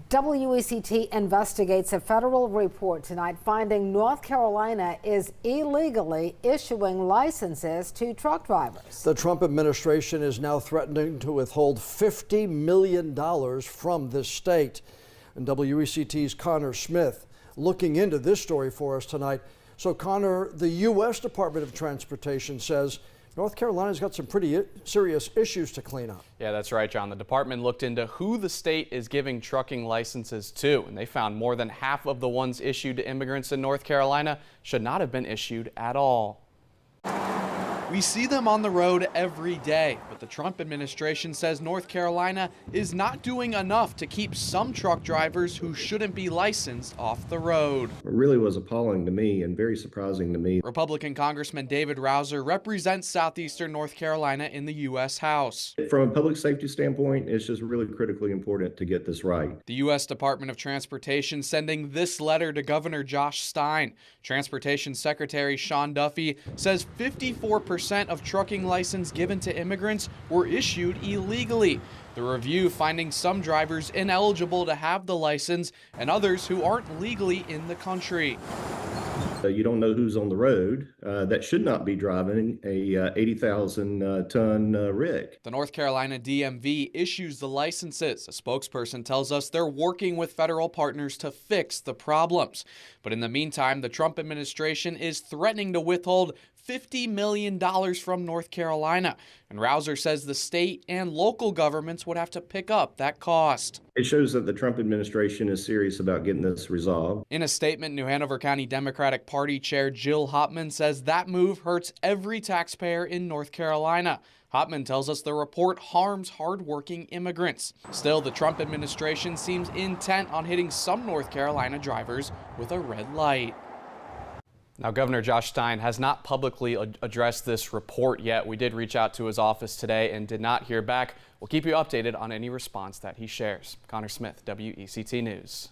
WECT investigates a federal report tonight finding North Carolina is illegally issuing licenses to truck drivers. The Trump administration is now threatening to withhold $50 million from this state. And WECT's Connor Smith looking into this story for us tonight. So Connor, the U.S. Department of Transportation says North Carolina's got some pretty serious issues to clean up. Yeah, that's right, John. The department looked into who the state is giving trucking licenses to, and they found more than half of the ones issued to immigrants in North Carolina should not have been issued at all. We see them on the road every day, but the Trump administration says North Carolina is not doing enough to keep some truck drivers who shouldn't be licensed off the road. It really was appalling to me and very surprising to me. Republican Congressman David Rouser represents southeastern North Carolina in the U.S. House. From a public safety standpoint, it's just really critically important to get this right. The U.S. Department of Transportation sending this letter to Governor Josh Stein. Transportation Secretary Sean Duffy says 54% of trucking licenses given to immigrants were issued illegally. The review finding some drivers ineligible to have the license and others who aren't legally in the country. You don't know who's on the road that should not be driving a 80,000 ton rig. The North Carolina DMV issues the licenses. A spokesperson tells us they're working with federal partners to fix the problems. But in the meantime, the Trump administration is threatening to withhold $50 million from North Carolina. And Rouser says the state and local governments would have to pick up that cost. It shows that the Trump administration is serious about getting this resolved. In a statement, New Hanover County Democratic Party Chair Jill Hopman says that move hurts every taxpayer in North Carolina. Hopman tells us the report harms hardworking immigrants. Still, the Trump administration seems intent on hitting some North Carolina drivers with a red light. Now, Governor Josh Stein has not publicly addressed this report yet. We did reach out to his office today and did not hear back. We'll keep you updated on any response that he shares. Connor Smith, WECT News.